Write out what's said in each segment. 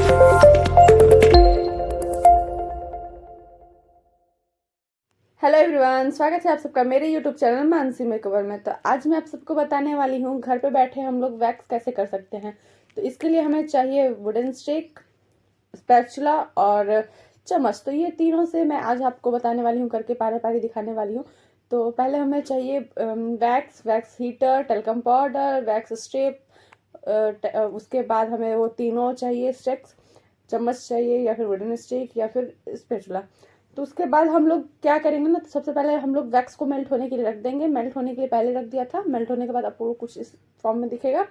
Hello everyone, स्वागत है आप सबका मेरे यूट्यूब चैनल मानसी मेकओवर में। तो आज मैं आप सबको बताने वाली हूँ घर पे बैठे हम लोग वैक्स कैसे कर सकते हैं। तो इसके लिए हमें चाहिए वुडन स्टिक, स्पैचुला और चम्मच। तो ये तीनों से मैं आज आपको बताने वाली हूँ, करके पारे पारी दिखाने वाली हूँ। तो पहले हमें चाहिए wax heater, talcum powder, wax strip, उसके बाद हमें वो तीनों चाहिए स्टिक्स, चम्मच चाहिए या फिर वुडन स्टिक या फिर स्पैचुला। तो उसके बाद हम लोग क्या करेंगे ना, तो सबसे पहले हम लोग वैक्स को मेल्ट होने के लिए रख देंगे। मेल्ट होने के लिए पहले रख दिया था, मेल्ट होने के बाद आपको कुछ इस फॉर्म में दिखेगा।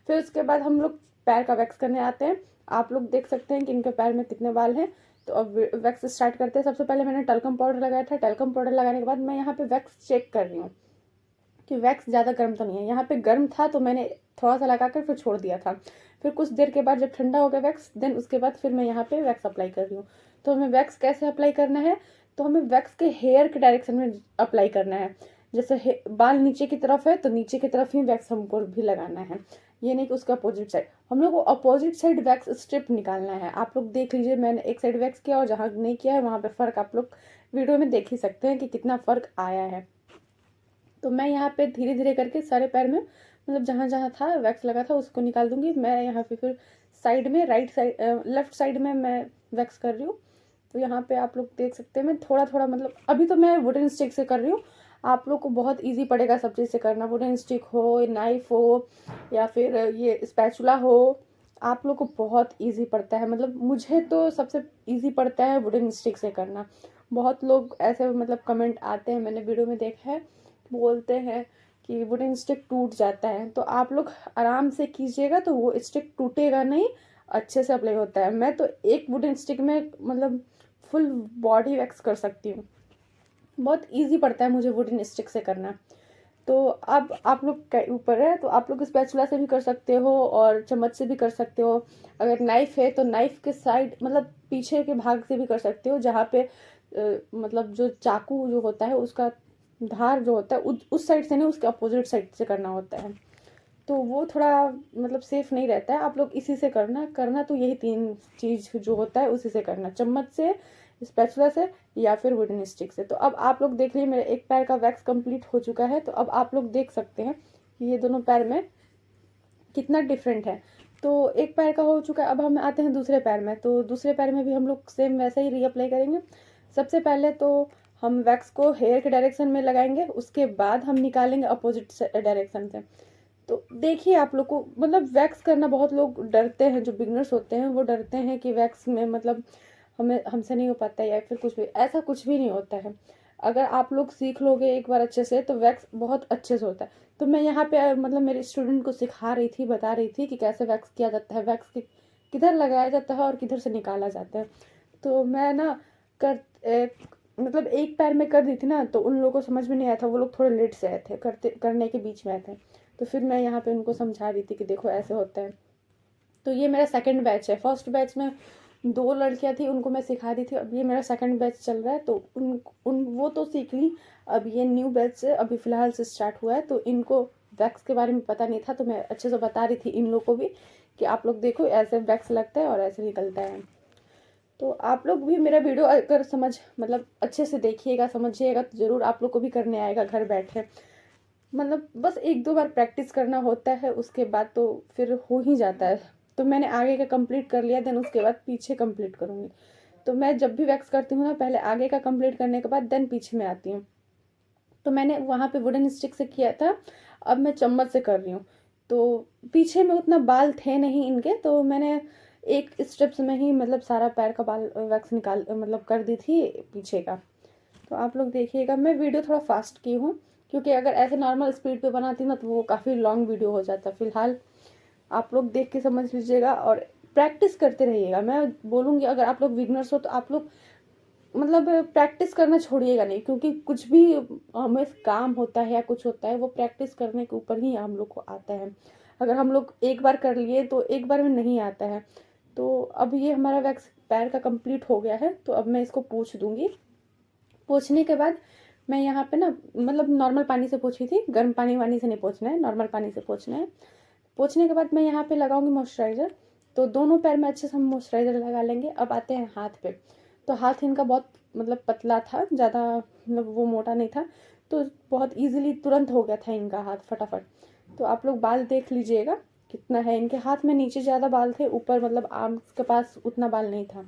फिर उसके बाद हम लोग पैर का वैक्स करने आते हैं। आप लोग देख सकते हैं कि इनके पैर में कितने बाल हैं। तो अब वैक्स स्टार्ट करते हैं। सबसे पहले मैंने टल्कम पाउडर लगाया था। टल्कम पाउडर लगाने के बाद मैं यहाँ पे वैक्स चेक कर रही हूँ कि वैक्स ज़्यादा गर्म तो नहीं है। यहाँ पे गर्म था तो मैंने थोड़ा सा लगाकर फिर छोड़ दिया था। फिर कुछ देर के बाद जब ठंडा हो गया वैक्स, देन उसके बाद फिर मैं यहाँ पे वैक्स अप्लाई कर रही हूँ। तो हमें वैक्स कैसे अप्लाई करना है, तो हमें वैक्स के हेयर के डायरेक्शन में अप्लाई करना है। जैसे बाल नीचे की तरफ है तो नीचे की तरफ ही वैक्स हमको भी लगाना है, ये नहीं कि उसका अपोजिट साइड। हम लोग को अपोजिट साइड वैक्स स्ट्रिप निकालना है। आप लोग देख लीजिए, मैंने एक साइड वैक्स किया और जहाँ नहीं किया है वहाँ पे फ़र्क आप लोग वीडियो में देख ही सकते हैं कि कितना फ़र्क आया है। तो मैं यहाँ पे धीरे धीरे करके सारे पैर में, मतलब जहाँ जहाँ था वैक्स लगा था उसको निकाल दूंगी। मैं यहाँ पे फिर साइड में, राइट साइड, लेफ्ट साइड में मैं वैक्स कर रही हूँ। तो यहाँ पे आप लोग देख सकते हैं मैं थोड़ा थोड़ा, मतलब अभी तो मैं वुडन स्टिक से कर रही हूँ। आप लोग को बहुत इजी पड़ेगा सब चीज़ से करना, वुडन स्टिक हो, नाइफ हो या फिर ये स्पैचुला हो। आप लोग को बहुत इजी पड़ता है, मतलब मुझे तो सबसे इजी पड़ता है वुडन स्टिक से करना। बहुत लोग ऐसे मतलब कमेंट आते हैं, मैंने वीडियो में देखा है, बोलते हैं कि वुडन स्टिक टूट जाता है। तो आप लोग आराम से कीजिएगा तो वो स्टिक टूटेगा नहीं, अच्छे से अप्लाई होता है। मैं तो एक वुडन स्टिक में मतलब फुल बॉडी वैक्स कर सकती हूँ। बहुत इजी पड़ता है मुझे वुडन स्टिक से करना। तो अब आप लोग के ऊपर है, तो आप लोग स्पैचुला से भी कर सकते हो और चम्मच से भी कर सकते हो। अगर नाइफ है तो नाइफ के साइड, मतलब पीछे के भाग से भी कर सकते हो, जहाँ पे मतलब जो चाकू जो होता है उसका धार जो होता है उस साइड से नहीं, उसके अपोजिट साइड से करना होता है। तो वो थोड़ा मतलब सेफ नहीं रहता है। आप लोग इसी से करना करना तो यही तीन चीज़ जो होता है उसी से करना, चम्मच से, स्पैचुला से या फिर वुडन स्टिक से। तो अब आप लोग देख लीजिए मेरे एक पैर का वैक्स कंप्लीट हो चुका है। तो अब आप लोग देख सकते हैं कि ये दोनों पैर में कितना डिफरेंट है। तो एक पैर का हो चुका है, अब हम आते हैं दूसरे पैर में। तो दूसरे पैर में भी हम लोग सेम वैसे ही रीअप्लाई करेंगे। सबसे पहले तो हम वैक्स को हेयर के डायरेक्शन में लगाएंगे, उसके बाद हम निकालेंगे अपोजिट डायरेक्शन से। तो देखिए आप लोग को, मतलब वैक्स करना बहुत लोग डरते हैं, जो बिगनर्स होते हैं वो डरते हैं कि वैक्स में मतलब हमसे नहीं हो पाता है या फिर कुछ भी, ऐसा कुछ भी नहीं होता है। अगर आप लोग सीख लोगे एक बार अच्छे से तो वैक्स बहुत अच्छे से होता है। तो मैं यहाँ पे मतलब मेरे स्टूडेंट को सिखा रही थी, बता रही थी कि कैसे वैक्स किया जाता है, वैक्स किधर लगाया जाता है और किधर से निकाला जाता है। तो मैं ना कर मतलब एक पैर में कर दी थी ना, तो उन लोगों को समझ में नहीं आया था, वो लोग थोड़े लेट से आए थे, करने के बीच में आए थे। तो फिर मैं यहाँ पे उनको समझा रही थी कि देखो ऐसे होता है। तो ये मेरा सेकंड बैच है। फर्स्ट बैच में 2 लड़कियां थी, उनको मैं सिखा दी थी। अब ये मेरा सेकंड बैच चल रहा है। तो उन वो तो सीख ली। अब ये न्यू बैच से अभी फ़िलहाल से स्टार्ट हुआ है, तो इनको वैक्स के बारे में पता नहीं था। तो मैं अच्छे से बता रही थी इन लोग को भी कि आप लोग देखो ऐसे वैक्स लगता है और ऐसे निकलता है। तो आप लोग भी मेरा वीडियो अगर मतलब अच्छे से देखिएगा, समझिएगा, तो ज़रूर आप लोग को भी करने आएगा घर बैठे। मतलब बस 1-2 बार प्रैक्टिस करना होता है, उसके बाद तो फिर हो ही जाता है। तो मैंने आगे का कंप्लीट कर लिया, देन उसके बाद पीछे कंप्लीट करूँगी। तो मैं जब भी वैक्स करती हूँ ना, पहले आगे का कंप्लीट करने के बाद देन पीछे में आती हूँ। तो मैंने वहाँ पे वुडन स्टिक से किया था, अब मैं चम्मच से कर रही हूँ। तो पीछे में उतना बाल थे नहीं इनके, तो मैंने एक स्टेप्स में ही मतलब सारा पैर का बाल वैक्स निकाल मतलब कर दी थी पीछे का। तो आप लोग देखिएगा, मैं वीडियो थोड़ा फास्ट की हूँ क्योंकि अगर ऐसे नॉर्मल स्पीड पे बनाती ना तो वो काफ़ी लॉन्ग वीडियो हो जाता। फिलहाल आप लोग देख के समझ लीजिएगा और प्रैक्टिस करते रहिएगा। मैं बोलूँगी अगर आप लोग बिगनर्स हो तो आप लोग मतलब प्रैक्टिस करना छोड़िएगा नहीं, क्योंकि कुछ भी हमें काम होता है या कुछ होता है वो प्रैक्टिस करने के ऊपर ही हम लोग को आता है। अगर हम लोग एक बार कर लिए तो एक बार में नहीं आता है। तो अब ये हमारा वैक्स पैर का कंप्लीट हो गया है। तो अब मैं इसको पोंछ दूंगी। पोंछने के बाद मैं यहाँ पे ना मतलब नॉर्मल पानी से पोंछी थी, गर्म पानी वानी से नहीं पोंछना है, नॉर्मल पानी से पोंछना है। पोंछने के बाद मैं यहाँ पे लगाऊंगी मॉइस्चराइज़र। तो दोनों पैर में अच्छे से हम मॉइस्चराइज़र लगा लेंगे। अब आते हैं हाथ पे। तो हाथ इनका बहुत मतलब पतला था, ज़्यादा मतलब वो मोटा नहीं था, तो बहुत ईज़िली तुरंत हो गया था इनका हाथ फटाफट। तो आप लोग बाल देख लीजिएगा कितना है इनके हाथ में। नीचे ज़्यादा बाल थे, ऊपर मतलब आर्म्स के पास उतना बाल नहीं था।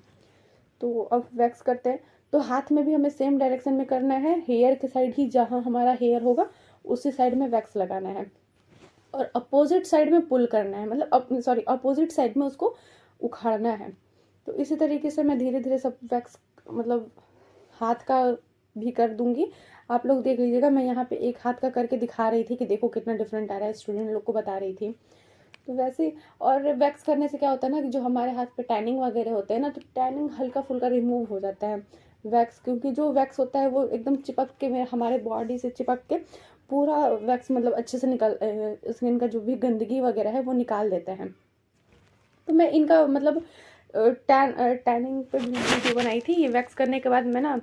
तो अब वैक्स करते हैं। तो हाथ में भी हमें सेम डायरेक्शन में करना है, हेयर के साइड ही, जहाँ हमारा हेयर होगा उसी साइड में वैक्स लगाना है और अपोजिट साइड में पुल करना है, मतलब सॉरी अपोजिट साइड में उसको उखाड़ना है। तो इसी तरीके से मैं धीरे धीरे सब वैक्स मतलब हाथ का भी कर दूंगी। आप लोग देख लीजिएगा, मैं यहाँ पे एक हाथ का करके दिखा रही थी कि देखो कितना डिफरेंट आ रहा है, स्टूडेंट लोग को बता रही थी। तो वैसे, और वैक्स करने से क्या होता है ना कि जो हमारे हाथ पे टैनिंग वगैरह होते हैं ना, तो टैनिंग हल्का फुल्का रिमूव हो जाता है वैक्स, क्योंकि जो वैक्स होता है वो एकदम चिपक के हमारे बॉडी से चिपक के पूरा वैक्स मतलब अच्छे से निकल स्किन का जो भी गंदगी वगैरह है वो निकाल देते हैं। तो मैं इनका मतलब टैनिंग पे भी वीडियो बनाई थी। ये वैक्स करने के बाद मैं ना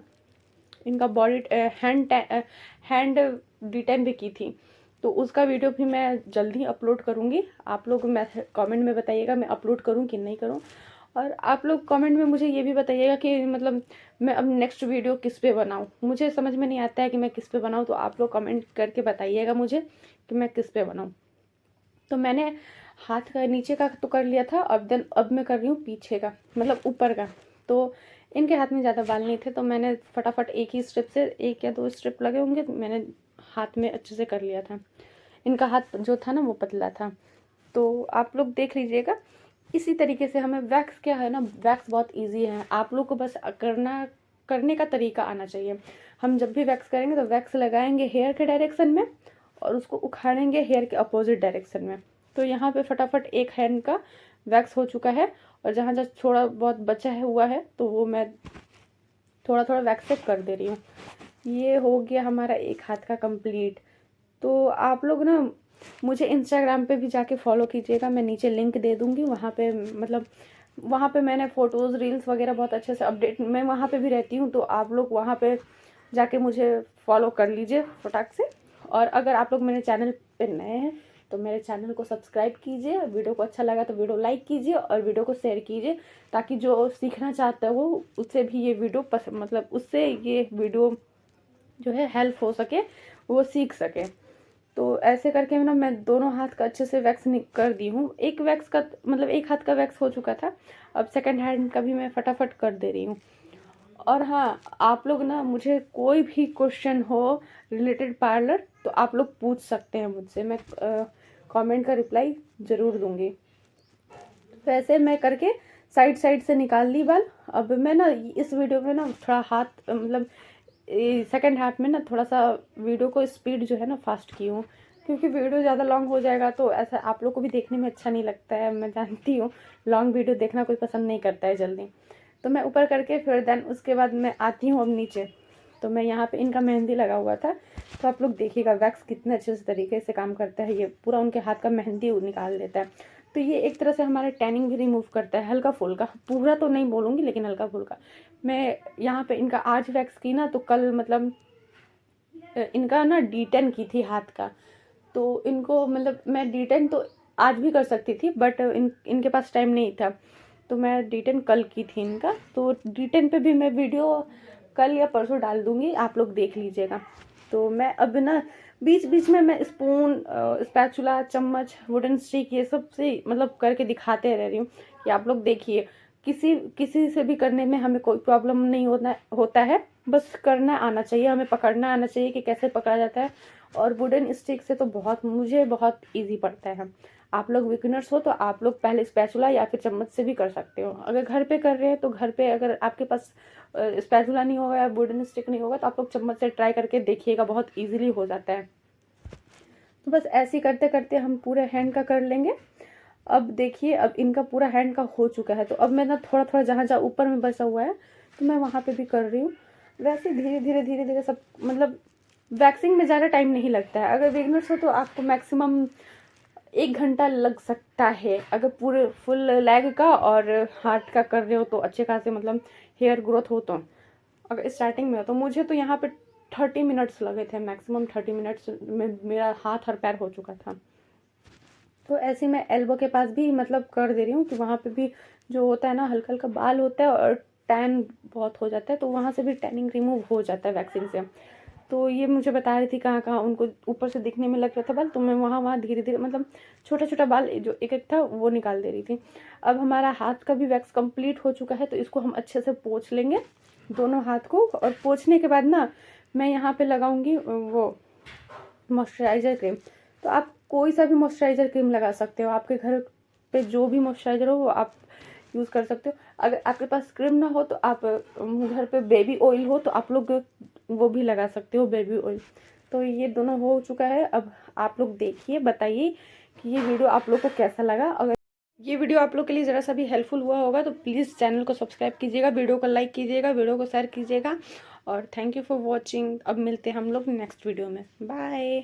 इनका बॉडी हैंड डिटेन भी की थी, तो उसका वीडियो भी मैं जल्दी अपलोड करूँगी। आप लोग मैं कमेंट में बताइएगा मैं अपलोड करूँ कि नहीं करूँ। और आप लोग कमेंट में मुझे ये भी बताइएगा कि मतलब मैं अब नेक्स्ट वीडियो किस पे बनाऊँ। मुझे समझ में नहीं आता है कि मैं किस पे बनाऊँ, तो आप लोग कमेंट करके बताइएगा मुझे कि मैं किस पे बनाऊँ। तो मैंने हाथ का नीचे का तो कर लिया था, अब मैं कर रही हूँ पीछे का, मतलब ऊपर का। तो इनके हाथ में ज़्यादा बाल नहीं थे, तो मैंने फटाफट एक ही स्ट्रिप से, 1 या 2 स्ट्रिप लगे होंगे, तो मैंने हाथ में अच्छे से कर लिया था। इनका हाथ जो था ना वो पतला था। तो आप लोग देख लीजिएगा। इसी तरीके से हमें वैक्स, क्या है ना, वैक्स बहुत ईजी है, आप लोग को बस करने का तरीका आना चाहिए। हम जब भी वैक्स करेंगे तो वैक्स लगाएंगे हेयर के डायरेक्शन में और उसको उखाड़ेंगे हेयर के अपोजिट डायरेक्शन में। तो यहाँ पे फटाफट एक हैंड का वैक्स हो चुका है, और जहाँ जहाँ थोड़ा बहुत बचा है हुआ है तो वो मैं थोड़ा थोड़ा वैक्स से कर दे रही हूँ। ये हो गया हमारा एक हाथ का कंप्लीट। तो आप लोग ना मुझे इंस्टाग्राम पे भी जाके फॉलो कीजिएगा, मैं नीचे लिंक दे दूँगी। वहाँ पे मतलब वहाँ पे मैंने फ़ोटोज़ रील्स वगैरह बहुत अच्छे से अपडेट, मैं वहाँ पे भी रहती हूँ, तो आप लोग वहाँ पे जाके मुझे फॉलो कर लीजिए फटाक से। और अगर आप लोग मेरे चैनल पे नए हैं तो मेरे चैनल को सब्सक्राइब कीजिए, वीडियो को अच्छा लगा तो वीडियो लाइक कीजिए और वीडियो को शेयर कीजिए, ताकि जो सीखना चाहता हो उससे भी ये वीडियो पसंद, मतलब उससे ये वीडियो जो है हेल्प हो सके, वो सीख सके। तो ऐसे करके ना मैं दोनों हाथ का अच्छे से वैक्स कर दी हूँ। एक वैक्स का मतलब एक हाथ का वैक्स हो चुका था, अब सेकंड हैंड का भी मैं फटाफट कर दे रही हूँ। और हाँ, आप लोग ना मुझे कोई भी क्वेश्चन हो रिलेटेड पार्लर तो आप लोग पूछ सकते हैं मुझसे, मैं कमेंट का रिप्लाई ज़रूर दूंगी। वैसे मैं करके साइड साइड से निकाल ली बाल। अब मैं ना इस वीडियो में ना थोड़ा हाथ मतलब सेकंड हाफ में ना थोड़ा सा वीडियो को स्पीड जो है ना फास्ट की हूँ, क्योंकि वीडियो ज़्यादा लॉन्ग हो जाएगा तो ऐसा आप लोग को भी देखने में अच्छा नहीं लगता है। मैं जानती हूँ लॉन्ग वीडियो देखना कोई पसंद नहीं करता है जल्दी। तो मैं ऊपर करके फिर देन उसके बाद मैं आती हूँ अब नीचे। तो मैं यहाँ पे इनका मेहंदी लगा हुआ था, तो आप लोग देखिएगा वैक्स कितने अच्छे से तरीके से काम करता है, ये पूरा उनके हाथ का मेहंदी निकाल देता है। तो ये एक तरह से हमारे टैनिंग भी रिमूव करता है, हल्का फुल्का, पूरा तो नहीं बोलूँगी लेकिन हल्का फुल्का। मैं यहाँ पे इनका आज वैक्स की ना, तो कल मतलब इनका ना D10 की थी हाथ का, तो इनको मतलब मैं D10 तो आज भी कर सकती थी, बट इनके पास टाइम नहीं था, तो मैं D10 कल की थी इनका। तो D10 पे भी मैं वीडियो कल या परसों डाल दूँगी, आप लोग देख लीजिएगा। तो मैं अब ना बीच बीच में मैं स्पून, स्पैचुला, चम्मच, वुडन स्टिक, ये सब से मतलब करके दिखाते रह रही हूँ कि आप लोग देखिए। किसी से भी करने में हमें कोई प्रॉब्लम नहीं होता है, बस करना आना चाहिए, हमें पकड़ना आना चाहिए कि कैसे पकड़ा जाता है। और वुडन स्टिक से तो मुझे बहुत इजी पड़ता है। आप लोग बिगिनर्स हो तो आप लोग पहले स्पैचुला या फिर चम्मच से भी कर सकते हो। अगर घर पे कर रहे हैं तो घर पे अगर आपके पास स्पैचुला नहीं होगा या वुडन स्टिक नहीं होगा तो आप लोग चम्मच से ट्राई करके देखिएगा, बहुत ईजिली हो जाता है। तो बस ऐसे ही करते करते हम पूरे हैंड का कर लेंगे। अब देखिए, अब इनका पूरा हैंड का हो चुका है, तो अब मैं ना थोड़ा थोड़ा जहाँ जहाँ ऊपर में बचा हुआ है तो मैं वहाँ पे भी कर रही हूँ। वैसे धीरे धीरे सब मतलब वैक्सिंग में ज़्यादा टाइम नहीं लगता है। अगर बिगनर्स हो तो आपको मैक्सिमम 1 घंटा लग सकता है, अगर पूरे फुल लेग का और हाथ का कर रहे हो तो अच्छे खासे मतलब हेयर ग्रोथ हो तो। अगर स्टार्टिंग में हो तो मुझे तो यहाँ पे 30 मिनट्स लगे थे, मैक्सिमम 30 मिनट्स में मेरा हाथ और पैर हो चुका था। तो ऐसे मैं एल्बो के पास भी मतलब कर दे रही हूँ कि वहाँ पे भी जो होता है ना हल्का हल्का बाल होता है और टैन बहुत हो जाता है, तो वहाँ से भी टैनिंग रिमूव हो जाता है वैक्सिंग से। तो ये मुझे बता रही थी कहाँ कहाँ उनको ऊपर से दिखने में लग रहा था बाल, तो मैं वहाँ वहाँ धीरे धीरे मतलब छोटा छोटा बाल जो एक एक था वो निकाल दे रही थी। अब हमारा हाथ का भी वैक्स कंप्लीट हो चुका है, तो इसको हम अच्छे से पोंछ लेंगे दोनों हाथ को। और पोंछने के बाद ना मैं यहाँ पे लगाऊंगी वो मॉइस्चराइज़र क्रीम। तो आप कोई सा भी मॉइस्चराइज़र क्रीम लगा सकते हो, आपके घर पे जो भी मॉइस्चराइज़र हो वो आप यूज़ कर सकते हो। अगर आपके पास क्रीम ना हो तो आप घर पे बेबी ऑयल हो तो आप लोग वो भी लगा सकते हो, बेबी ऑयल। तो ये दोनों हो चुका है। अब आप लोग देखिए, बताइए कि ये वीडियो आप लोग को कैसा लगा। अगर ये वीडियो आप लोग के लिए ज़रा सा भी हेल्पफुल हुआ होगा तो प्लीज़ चैनल को सब्सक्राइब कीजिएगा, वीडियो को लाइक कीजिएगा, वीडियो को शेयर कीजिएगा। और थैंक यू फॉर वॉचिंग। अब मिलते हैं हम लोग नेक्स्ट वीडियो में। बाय।